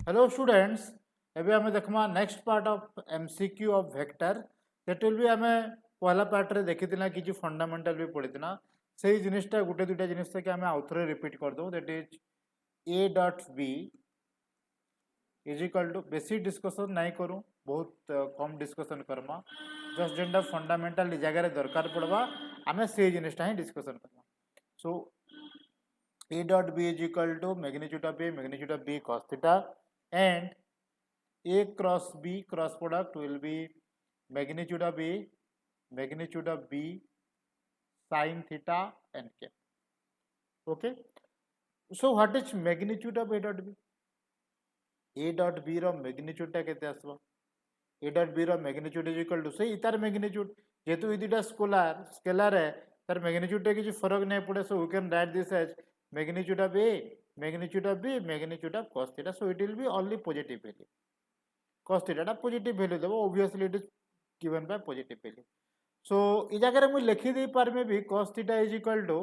Hello students, एबे हमें देखमा next part of MCQ of vector that will be हमें पहला पार्ट रे देखितिना कि जो फंडामेंटल भी पढ़ितिना सेही जिनिसटा गुटे दुटा जिनिस के हमें आउथरे रिपीट कर दो that is a dot b is equal to बेसी डिस्कशन नहीं करूँ बहुत कम डिस्कशन करमा जस्ट जेनटा फंडामेंटल जगह दरकार पड़वा आमे से जिनिसटा ही डिस्कशन करमा so a dot b is equal to magnitude of b cos theta and a cross b cross product will be magnitude of b sin theta and k. Okay, so what is magnitude of a dot b? A dot b रो magnitude टा केते आसबो? A dot b रो magnitude is equal to से इतार magnitude जेतु ई दुटा scalar है तार magnitude टा किछि फरक नहीं पड़े, so we can write this as magnitude of a magnitude of b magnitude of cos theta, so it will be only positive value. Cos theta टा positive value देबो, obviously it is given by positive value. So ई जगह रे मु लिखि दे पारमे भी cos theta is equal to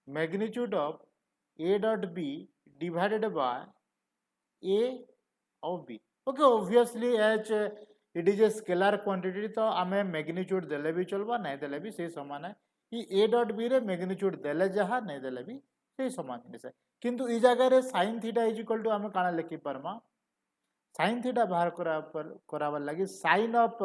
magnitude of a dot b divided by a of b. Okay, obviously as it is a scalar quantity तो आमे magnitude देले भी चलबा नहीं देले भी से समान है कि a dot b रे magnitude देले जहा नहीं देले भी से समान जिनिस है किंतु ई जगह रे sin theta is equal to आमे काना लिखि परमा sin theta बाहर कराबार लगी sin of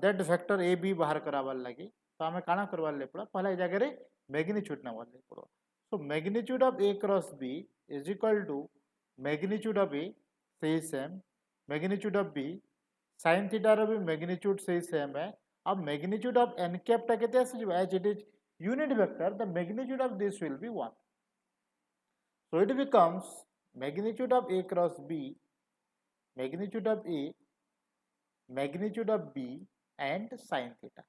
that vector a b बाहर कराबार लगी तो आमे काना करबार ले पड़ा पहला ई जगह रे magnitude ना वाले पड़ो. So magnitude of a cross b is equal to magnitude of a सही same magnitude of b sin theta रो भी magnitude सही सेम है. अब magnitude of n cap टा केते आसी as it is unit vector the magnitude of this will be 1. So it becomes magnitude of a cross b magnitude of a magnitude of b and sin theta.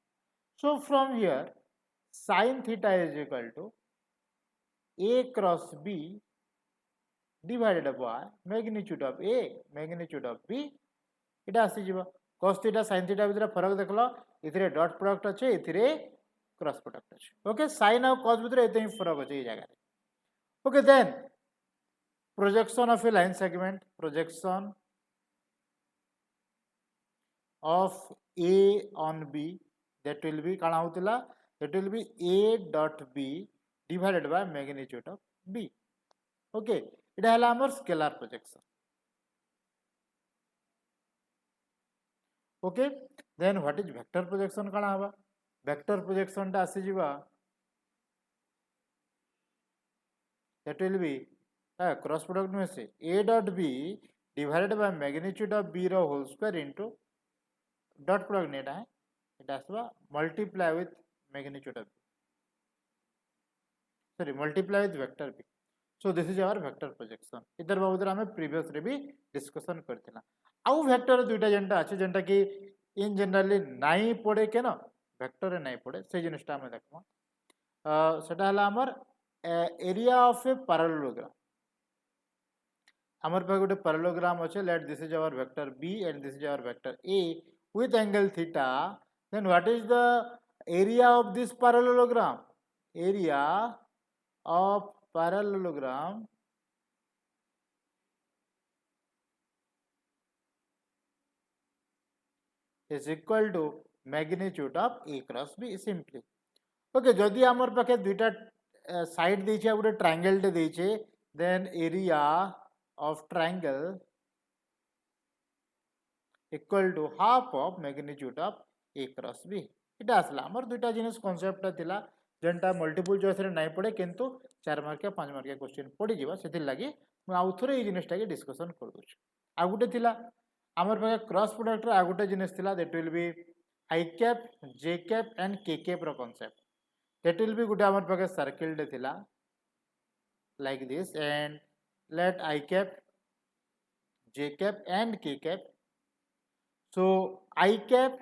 So from here sin theta is equal to a cross b divided by magnitude of a magnitude of b इटा आसी जीवा cos theta sin theta भितर फरक देखलो इथिरे dot product अछि इथिरे cross product अछि. Okay sin और cos भितर एते ही फरक अछि ए जगह रे. Okay then projection of a line segment projection of a on b that will be काना होतिला that will be a dot b divided by magnitude of b. Okay इटा हला हमर scalar projection. Okay then what is vector projection काना हबा vector projection टा आसी जीवा that will be cross product में से a dot b divided by magnitude of b रो whole square into dot product नेटा है इटा आसबा multiply with magnitude of b sorry multiply with vector b. So this is our vector projection. इधर बाबूदर हमें प्रीवियस रे भी डिस्कशन करथिला. आउ वेक्टर दुईटा जेंटा अछि जेंटा कि इन जनरली नाही पड़े के न वेक्टर रे नाही पड़े से जिनिसटा हमें देखमा सेटा हला हमर एरिया ऑफ ए पैरेललोग्राम. हमर पे गोटे पैरेललोग्राम अछि let this is our vector b and this is our vector a with angle theta. Then what is the area of this parallelogram? Area of parallelogram is equal to magnitude of a cross b simply. Okay, जदि हमर पाखे दुईटा side देछे गोटे triangle टे देछे then area of triangle equal to half of magnitude of a cross b. इटा आसला हमर दुईटा जिनिस कांसेप्ट थिला जेंटा मल्टीपल चॉइस रे नाही पड़े किंतु 4 मार्किया 5 मार्किया क्वेश्चन पड़ी जीवा सेति लागि म आउथरे ई जिनिसटा के डिस्कशन कर दोछ. आ गुटे थिला हमर पाखे क्रॉस प्रोडक्ट रे आ गुटे जिनिस थिला that will be i cap j cap and k cap रो कांसेप्ट. दैट विल बी गुटे हमर पाखे सर्किल डे थिला like this and let I cap j cap and k cap. So I cap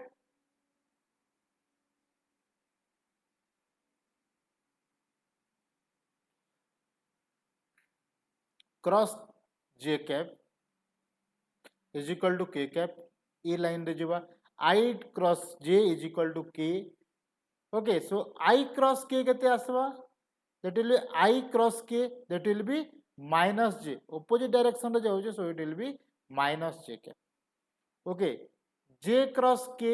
cross j cap is equal to k cap. A line रे जीवा I cross j is equal to k. Okay, so I cross k केते आसवा that will be I cross k that will be minus j opposite direction रे जाउछे so it will be minus j cap. Okay j cross k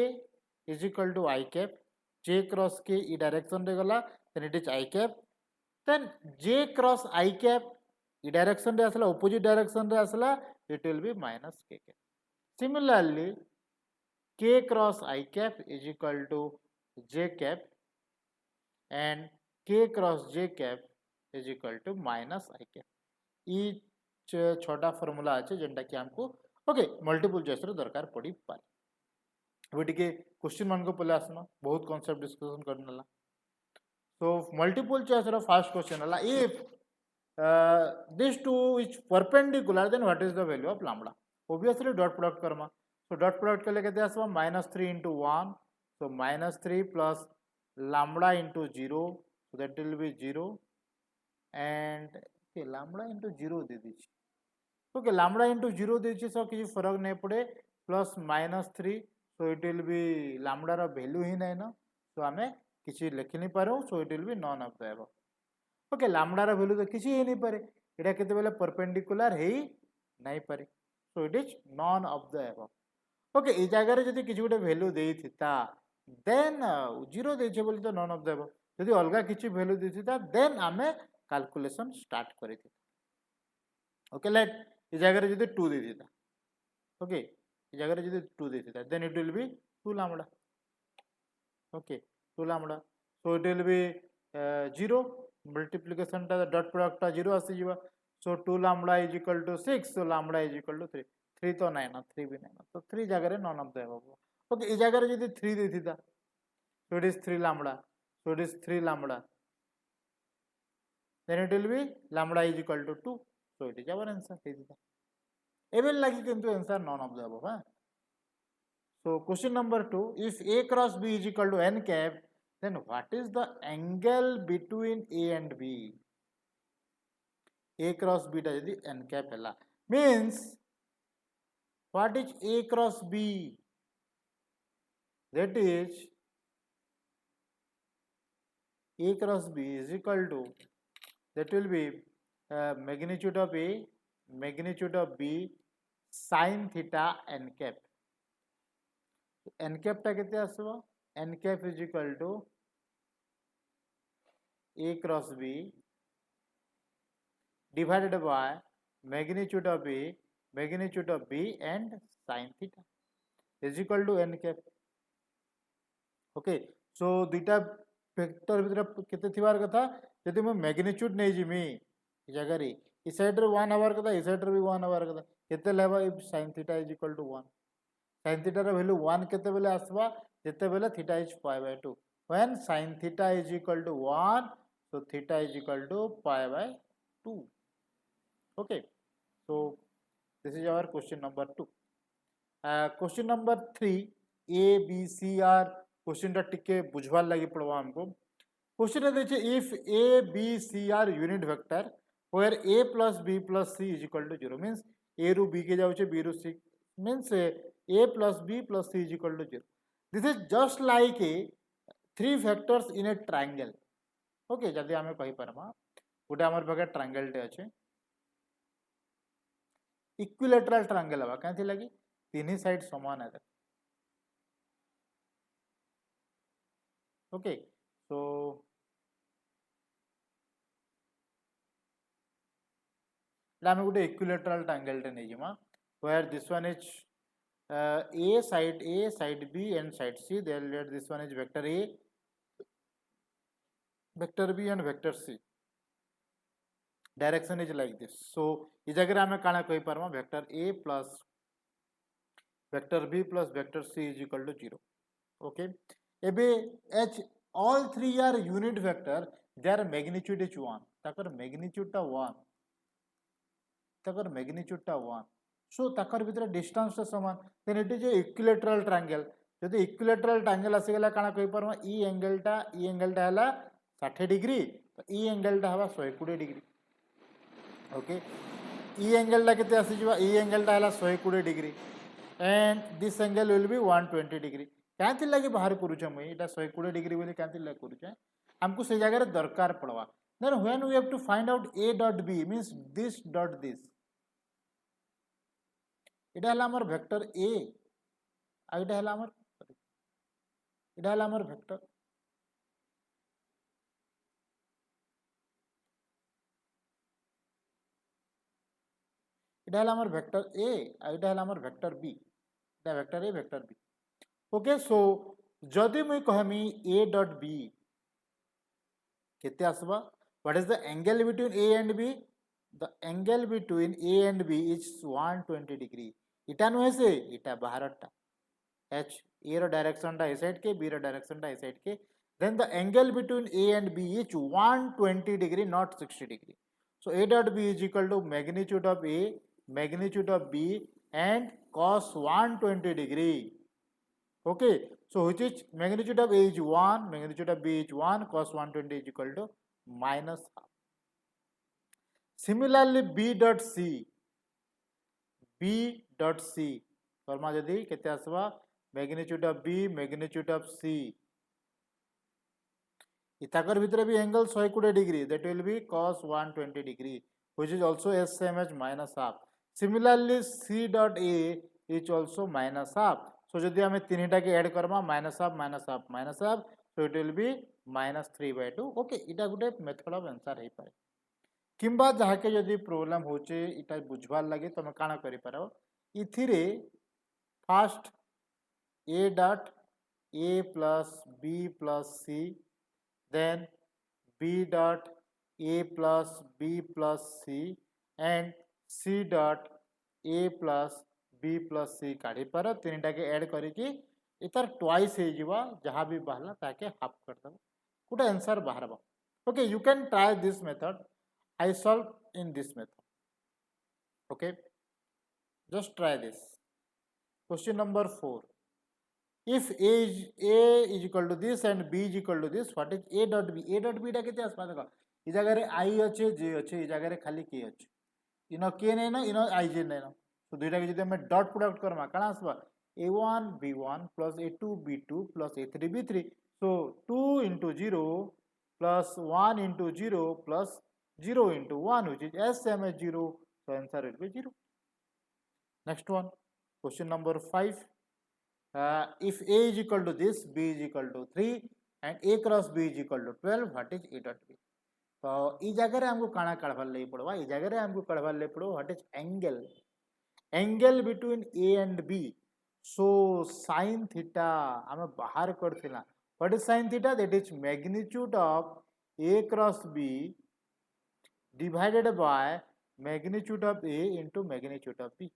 is equal to i cap. J cross k ई direction रे गला then it is i cap. Then j cross i cap ई direction रे आसला opposite direction रे आसला it will be minus k cap. Similarly k cross I cap is equal to j cap and k cross j cap is equal to minus I cap. ई छोटा formula अच्छे जेनटा कि हमको okay multiple choice रे दरकार पड़ी पारे. अबे टिके क्वेश्चन मान को पले आसना बहुत कांसेप्ट डिस्कशन करनला. सो मल्टीपल चॉइस रो फर्स्ट क्वेश्चन हला if this two is perpendicular then what is the value of lambda. Obviously dot product Karma. So dot product के लिए कहते हैं minus 3 into 1. So minus 3 plus lambda into 0. So that will be 0. And okay, lambda into 0 दे दीजिए. Okay, lambda into 0 दे दीजिए so किसी फर्क नहीं पड़े. Plus minus 3. So it will be lambda रा value ही नहीं ना. So हमें किसी लिख नहीं पा रहे हो. So it will be none of the above. Okay lambda रा वैल्यू तो किसी ही नहीं पारे. एटा केते बेले परपेंडिकुलर हेई नहीं पारे. So it is none of the above. Okay ए जगह रे जदी किछि गोटे वैल्यू देई थिता देन 0 देछे बोली तो नॉन ऑफ द अबव. जदी अलगा किछि वैल्यू देई थिता देन आमे कैलकुलेशन स्टार्ट करि थिता. ओके लेट ए जगह रे जदी 2 देई थिता. ओके ए जगह रे जदी 2 देई थिता then it will be 2 lambda. Okay 2 lambda. So it will be 0 multiplication टा डॉट प्रोडक्ट टा 0 आसी जीवा. So 2 lambda is equal to 6. So lambda is equal to 3. 3 तो नहीं ना 3 भी नहीं ना. तो 3 जगह रे none of the above. Okay ए जगह रे जदी 3 देथि ता so it is 3 lambda. So it is 3 lambda. Then it will be lambda is equal to 2. So it is our answer हे दिता. एबेल लागी किंतु answer none of the above. हां so question number 2 if a cross b is equal to n cap then what is the angle between A and B? A cross B टा यदि n cap हैला means what is A cross B? That is A cross B is equal to that will be magnitude of A magnitude of B sin theta n cap. n cap टा केते आसबो n cap is equal to A cross B divided by magnitude of A magnitude of B and sin theta is equal to n cap. Okay so दुईटा vector भीतर केते थिबार कथा जदि म magnitude नै Jimmy ई जगह रे ई साइड रे 1 हबार कथा ई साइड रे भी 1 हबार कथा केते लेबा if sin theta is equal to 1. sin theta रा वैल्यू 1 केते बेले आसबा जेते बेले theta is pi by 2. when sin theta is equal to 1 so theta is equal to pi by 2. Okay so this is our question number 2. Question number 3 a b c r question टा टिके बुझवार लागि पड़वा हमको. Question रे देछे if a b c are unit vector where a plus b plus c is equal to 0 means a ru b के जाउछे b ru c means a plus b plus c is equal to 0. This is just like a three factors in a triangle. Okay जदि आमे कहि परमा गोटे हमर बगे triangle टे अछि equilateral triangle हवा काहे लगी तीन साइड समान है. ओके सो आमे गोटे इक्विलेटरल ट्रायंगल टे नै जिमा where this one is a side b and side c. Then let this one is vector a vector b and vector c. Direction is like this. So इस जगह आमे काना कहि परमा vector a plus vector b plus vector c is equal to 0. Okay एबे h all three are unit vector their magnitude is 1. Takar magnitude टा 1 ताकर magnitude टा 1. सो ताकर भीतर distance टा समान. Then it is equilateral triangle. जदि इक्विलेटरल ट्रायंगल आसी गेला काना कहि परमा ई एंगल टा हला 60 डिग्री तो ई एंगल टा हवा 120 डिग्री. ओके ई एंगल टा केते आसी जिवा ई एंगल टा हला 120 degree and this angle will be 120 degree. कांति लागि बाहर करूछ मई एटा 120 डिग्री बोली कांति लागि करूछ हमको से जगह रे दरकार पड़वा then when we have to find out a dot b means this dot this, এটা হল আমার ভেক্টর a আর এটা হল আমার এটা হল আমার ভেক্টর, এটা হল আমার ভেক্টর a আর এটা হল আমার ভেক্টর b, এটা vector a vector b। Okay so जदि मुई कहमी a डॉट b केते आसबा, what is the angle between a and b, the angle between a and b is 120 degree, इटा नुहे से इटा बाहरटा h, a रो डायरेक्शन टा ए साइड के b रो डायरेक्शन टा ए साइड के, then the angle between a and b is 120 degree not 60 degree, so a dot b is equal to magnitude of a, magnitude of b and cos 120 degree। Okay, so which is magnitude of a is 1, magnitude of b is 1, cos 120 is equal to minus half। Similarly b dot c, b dot c Karma जदि केते आसबा magnitude of b, magnitude of c, इताकर भितर भी angle 120 degree, that will be cos 120 degree, which is also as same as minus half। Similarly c dot a is also minus half, so जदि हमें तीनटा के add Karma minus half minus half minus half, so it will be minus 3/2। Okay, इटा गुटे method of answer हे पारे, किंबा जहा के जदि प्रॉब्लम होचे इटा बुझवार लागे तमे काना करि पारो, इथिरे first a dot a plus b plus c, then b dot a plus b plus c and c dot a plus b plus c काढ़ी पर तीनटा के ऐड करिकी इतार ट्वाइस हे जिवा, जहाँ भी बाहला ताके हाफ कर दबा, गुटे आंसर बाहरबा। Okay, you can try this method, I solve in this method. Okay, just try this. Question number 4, if a is equal to this and b is equal to this, what is a dot b, a dot b टा केते आसपा देखो, ई जगह रे i अच्छे j अच्छे, ई जगह रे खाली k अच्छे, इनो k नै न इनो i j नै न, तो दुईटा के जदि हमें डॉट प्रोडक्ट करमा काना आसबा a1 b1 plus a2 b2 plus a3 b3, so 2 into 0 plus 1 into 0 plus 0 into 1, which is as same as 0, so answer will be 0। next one, question number 5, if a is equal to this, b is equal to 3 and a cross b is equal to 12, what is a dot b, तो ई जगह रे हमको काना काढवार लई पड़वा, ई जगह रे हमको काढवार लई पड़ो what is angle, angle between a and b, so sin theta हमें बाहर करथिला, what is sin theta, that is magnitude of a cross b divided by magnitude of a into magnitude of b,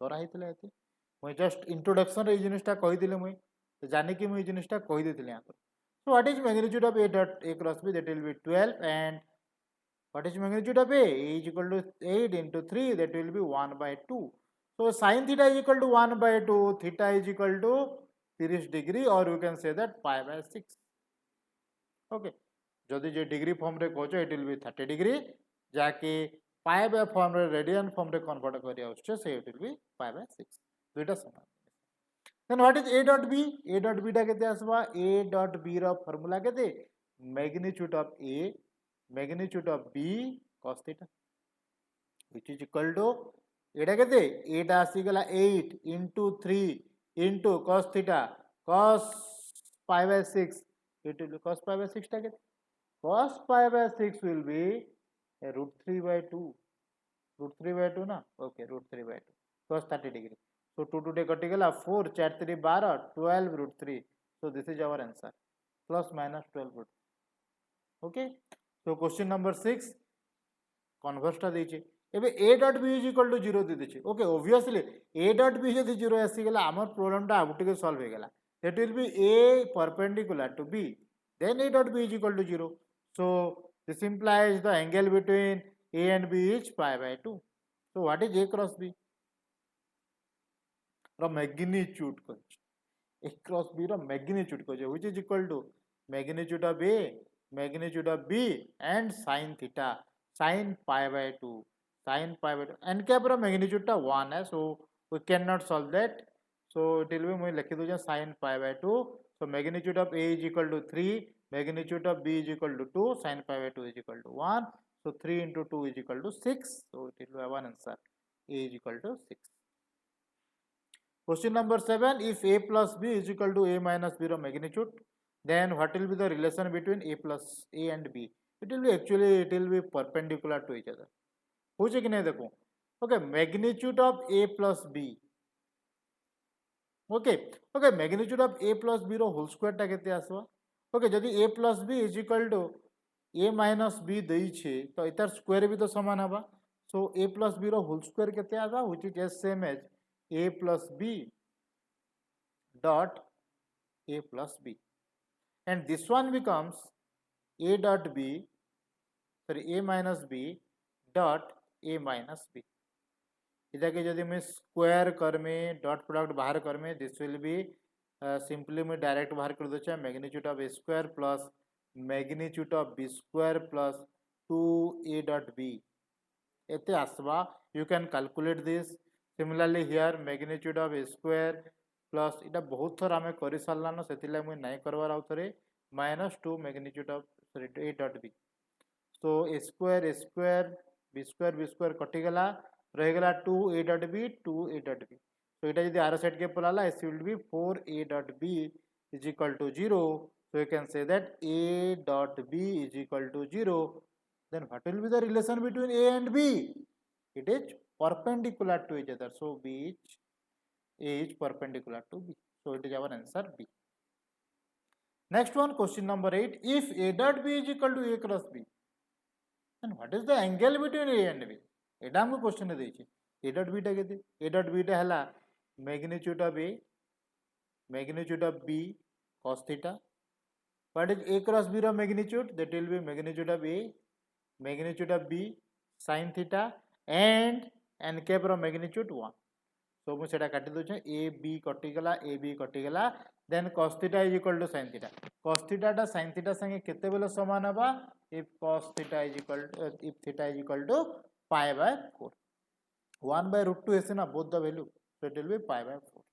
तोरा हितले एते मैं just introduction रे जिनिसटा कहि दिले, मुई तो जाने कि मुई जिनिसटा कहि देथिले यहाँ पर। So what is magnitude of a dot a cross b, that will be 12, and what is magnitude of a is equal to 8 into 3, that will be 1/2, so sin theta is equal to 1/2, theta is equal to 30 degree, or you can say that pi/6। okay, जदि जे degree form रे कहचो it will be 30 degree, जाके pi by form रे radian form रे convert करिया आछे, से it will be pi/6, दुईटा समान। then what is a dot b, a dot b टा केते आसबा, a dot b रो फार्मूला केते, magnitude of a magnitude of b cos theta, which is equal to एटा केते, a टा आसी गला 8 into 3 into cos theta cos pi/6, it will be cos pi/6 टा केते, cos pi/6 will be √3/2, √3/2 ना, okay, √3/2 cos 30 degree, so 2 2 कटि गला 4 4 3 12 12 √3, so this is our answer, plus minus 12 √3। okay, so question number 6 converse टा देछि, एबे a dot b is equal to 0 दे देछि। okay, obviously a dot b जदि 0 आसी गला हमर प्रॉब्लम टा आउट के सॉल्व हो गला, that will be a perpendicular to b, then a dot b is equal to 0, so this implies the angle between a and b is pi/2, so what is a cross b रो magnitude कहछ, a cross b रो magnitude कहछ, which is equal to magnitude of a magnitude of b and sin theta sin pi/2, sin pi/2, n cap रो magnitude टा 1 है, so we cannot solve that, so it will be मैं लिखि दो sin pi/2, so magnitude of a is equal to 3 magnitude of b is equal to 2, sin pi by 2 is equal to 1. So 3 into 2 is equal to 6. So it will have one answer. A is equal to 6. Question number 7. If a plus b is equal to a minus b magnitude, then what will be the relation between a plus a and b? It will be perpendicular to each other. पूछे कि नहीं देखो. Okay, magnitude of a plus b. Okay, magnitude of a plus b row whole square टा केते आसवा. Okay, जदि a plus b is equal to a minus b देई छे तो इतार square भी तो समान हवा. So a plus b row whole square केते आवा, which is as same as a plus b dot a plus b, and this one becomes a dot b, sorry, a minus b dot a minus b. इधर के यदि मैं square करमे dot product बाहर करमे, this will be simply मैं direct बाहर कर दूचे magnitude of A square plus magnitude of B square plus 2a dot b एते आसवा. You can calculate this. Similarly here magnitude of A square plus इटा बहुत थर आमे करि सारलानो, सेतिला मैं नाही करवार आउ थरे -2 magnitude of sorry a dot b. So a square b square कटि गला, रहेगा 2a dot b 2a dot b. so इटा यदि आर साइड के पलाला, it will be 4a dot b is equal to 0. so you can say that a dot b is equal to 0. then what will be the relation between a and b? It is perpendicular to each other. so a is perpendicular to b. so it is our answer b. Next one, question number 8. If a dot b is equal to a cross b, then what is the angle between a and b? एटा हमको question देछि. a dot b टा केते? a dot b टा हला magnitude of a magnitude of b cos theta. What is a cross b रो magnitude? That will be magnitude of a magnitude of b sin theta and n cap row magnitude 1. so मु सेटा काटि दोछ. a b कटि गला, a b कटि गला, then cos theta is equal to sin theta. cos theta टा sin theta संगे केते बेले समान हबा? if cos theta is equal to if theta is equal to pi by 4. 1 by root 2 is na both the value, so it will be pi by 4.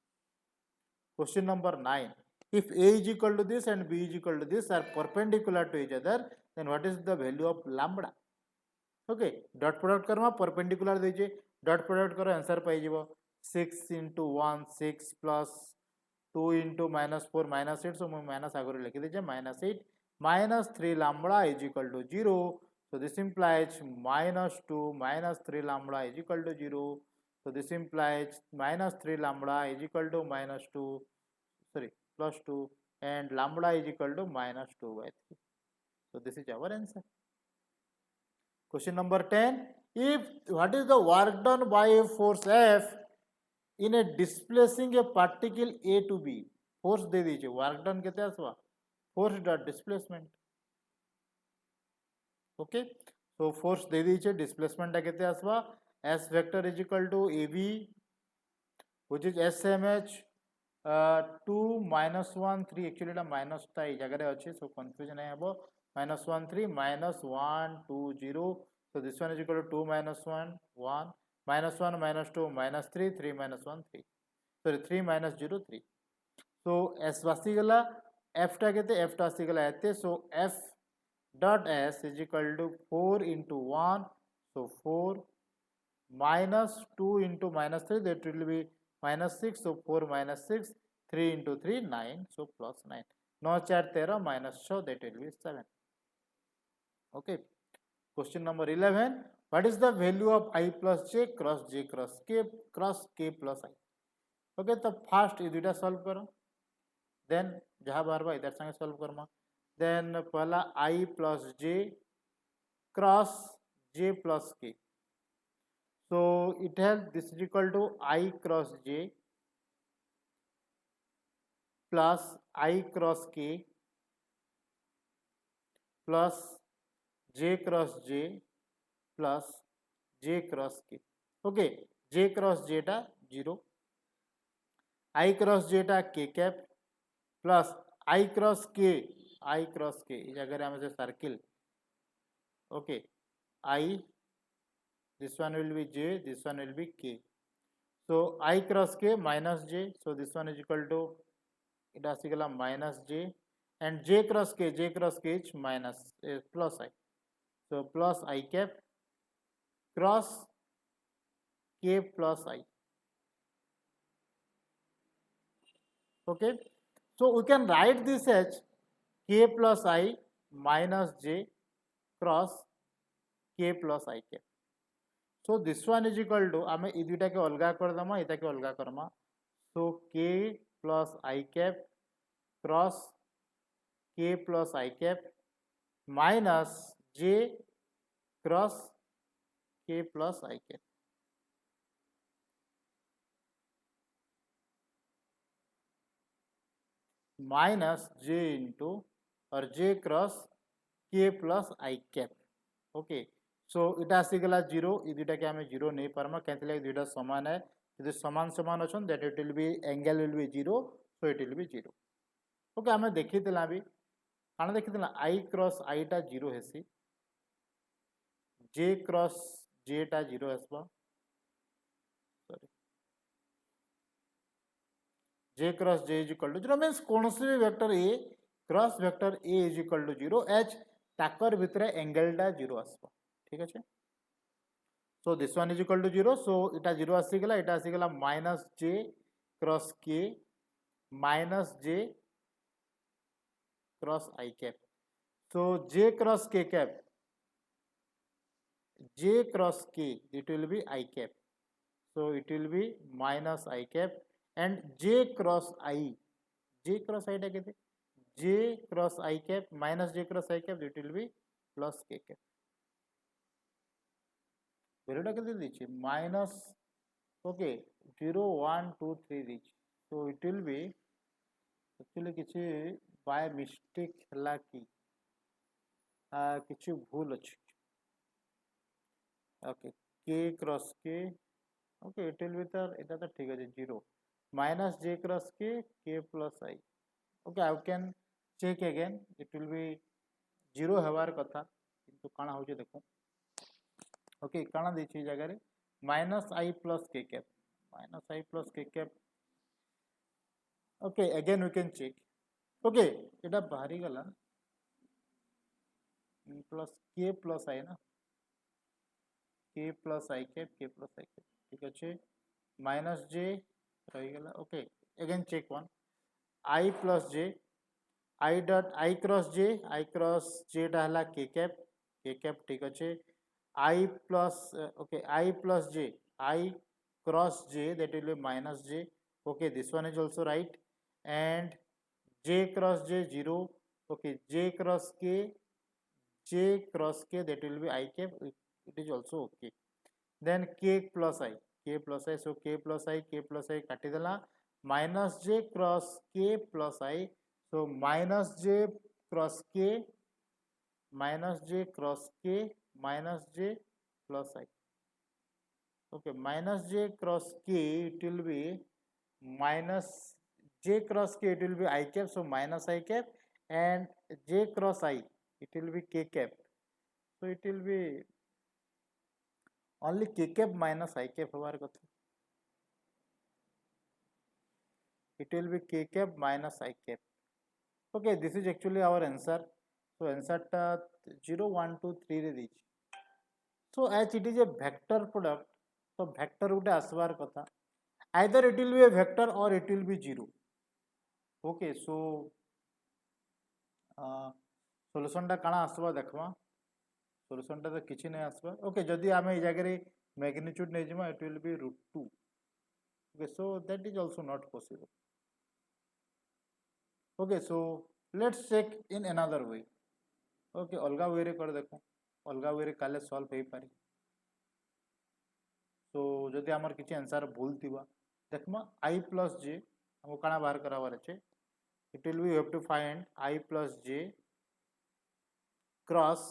Question number 9. If a is equal to this and b is equal to this are perpendicular to each other, then what is the value of lambda? Okay, dot product Karma perpendicular देजे, dot product करो answer पाई जीवो 6 into 1 6 plus 2 into minus 4 minus 8. so मैं minus आगरे लिखी देजे -8 minus 3 lambda is equal to 0. so this implies -2 minus 3 lambda is equal to 0. so this implies -3 lambda is equal to plus 2 and lambda is equal to -2 by 3. so this is our answer. Question number 10. If what is the work done by a force F in a displacing a particle A to B? Force दे दीजिए, work done केते आसवा? Force dot displacement. Okay, so force दे दीजिए, displacement टा केते आसवा? S vector is equal to AB, which is SMH 2 minus 1 3. actually टा minus टा ई जगह रे अछि, so confusion है हबो. -1 3 -1 2 0. so this one is equal to 2 minus 1 1 minus 1 minus 2 minus 3 3 minus 1 3. sorry 3 minus 0 3. so S वासी गला, F टा केते? F टा आसी गला एते. so F dot S is equal to 4 into 1. so 4 minus 2 into minus 3, that will be -6. so 4 minus 6, 3 into 3 9. so plus 9. 9 4 13 minus 6, that will be 7. Okay. Question number 11. What is the value of I plus j cross k plus I? Okay, तो first ये दुटा solve करो, then जहाँ बार बार इधर संगे solve Karma. then पहला I plus j cross j plus k. so it has this is equal to I cross j plus I cross k plus j cross j plus j cross k. okay, j cross j टा 0, I cross j टा k cap plus I cross k इस अगर हम से circle. okay, I, this one will be j, this one will be k. so I cross k minus j, so this one is equal to it आसीगला minus j and j cross k is minus plus I. So plus I cap cross k plus I. Okay, so we can write this as k plus I minus j cross k plus I cap. So this one is equal to आम ये दुटा के अलग करदमा इटा के अलग Karma. So k plus I cap cross k plus I cap minus j cross k plus I cap. Minus j into or j cross k plus I cap. Okay, so इटा आसीगला 0 ये दुटा के आमे 0 नहीं परमा कैंथि लागे दुटा समान है यदि समान समान अछन that it will be angle will be 0 so it will be 0. Okay आमे देखितला भी काना देखितला I क्रॉस I टा 0 हेसी j क्रॉस j टा 0 हेसबा sorry j cross j is equal to 0 means कौन से भी vector a cross vector a is equal to 0 h ताकर भितरे एंगल टा 0 आसबा. ठीक है, so this one is equal to 0, so इटा 0 आसीगला इटा आसीगला minus j cross k minus j cross I cap. So j cross k cap j cross k it will be I cap, so it will be minus I cap and j cross I टा कहते j cross I cap minus j cross I cap it will be plus k cap. वैल्यूटा केते दीची minus okay 0 1 2 3 दीची, so it will be actually किछि by mistake हला कि किछि भूल अछि. okay k cross k okay it will be तर एटा तो ठीक अछि 0 minus j cross k plus I. okay I can check again it will be 0 हवार कथा किंतु काना होचे देखो. okay काना देछि जगह रे minus I plus k cap. okay again we can check. okay एटा बाहरी गला plus k plus I ना k plus I cap ठीक अच्छे minus j रही गला. okay again check one I plus j I dot I cross j टा हला k cap ठीक अच्छे I plus okay I plus j I cross j that will be minus j. okay this one is also right and j cross j 0. okay j cross k that will be I cap it is also okay. then k plus I so k plus I काटी देला minus j cross k plus I, so minus j cross k minus j plus I. okay minus j cross k it will be minus j cross k it will be I cap, so minus I cap and j cross I it will be k cap, so it will be only k cap minus I cap हमारे कथा. it will be k cap minus I cap. okay this is actually our answer. so answer टा 0 1 2 3 रे दीची. so as it is a vector product so vector उटे आसवार कथा either it will be a vector or it will be 0. okay so solution टा काना आसवा देखवा. solution टा तो किछि नै आसवा. okay जदी आमे ए जगह रे magnitude नै जिमा it will be root 2. okay so that is also not possible. okay so let's check in another way. okay अलगा way रे कर देखो अलगा way रे काले solve हेई पारी. so जदी हमर किछि आंसर भूल थिबा देखमा I plus j हमको काना बाहर करावार अछि. it will be you have to find I plus j cross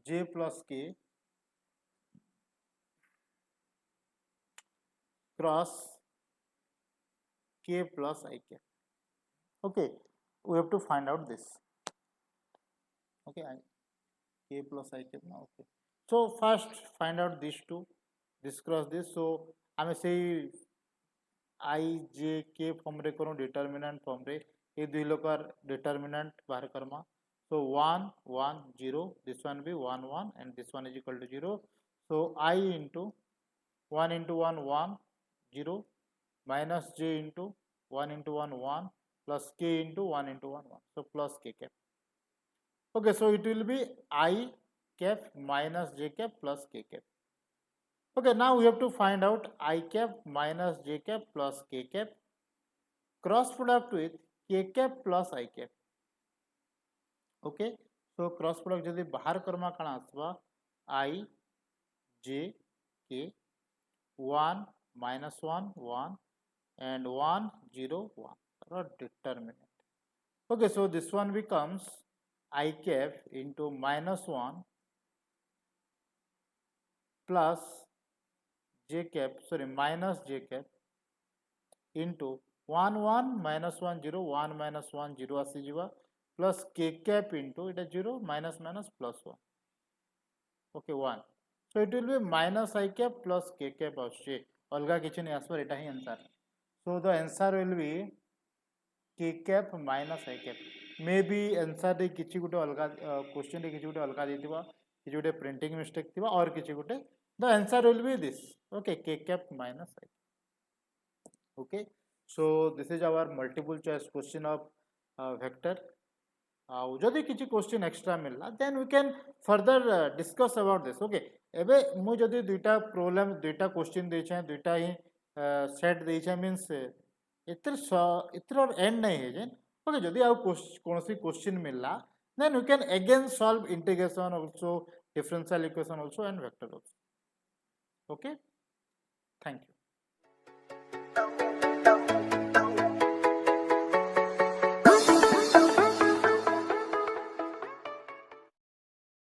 j plus k cross k plus I cap. okay we have to find out this. okay k plus I cap ना. okay so first find out these two, this cross this. so आमे से I j k form रे करू determinant form रे ये दुई लोकर determinant बाहर Karma so 1 1 0 this one be 1 1 and this one is equal to 0 so I into 1 into 1 1 0 minus j into 1 into 1 1 plus k into 1 into 1 1 so plus k cap okay so it will be I cap minus j cap plus k cap. Okay, now we have to find out I cap minus j cap plus k cap cross product with k cap plus I cap. Okay, so cross product जदि बाहर करमा कणा आसवा I j k 1 minus 1 1 and 1 0 1 or determinant. Okay, so this one becomes I cap into minus 1 plus j cap sorry minus j cap into 1 1 minus 1 0 1 minus 1 0 आसी जीवा plus k cap into it 0 minus minus plus 1 okay 1 so it will be minus I cap plus k cap आछे अलगा किछि नै आसपर एटा ही answer so the answer will be k cap minus I cap may be answer रे किछि गुटे अलगा question रे किछि गुटे अलगा देतिबा किछि गुटे प्रिंटिंग मिस्टेक थिबा और किछि गुटे the answer will be this okay k cap minus I okay so this is our multiple choice question of vector जदि किछि क्वेश्चन एक्स्ट्रा मिलला then we can further discuss about this okay एबे मु जदि दुईटा प्रॉब्लम दुईटा question देछे दुईटा ही सेट देछे मींस इतर एंड नहीं है जे ओके जदि आ कोनसी क्वेश्चन मिलला then we can again solve integration also differential equation also and vector also okay thank you.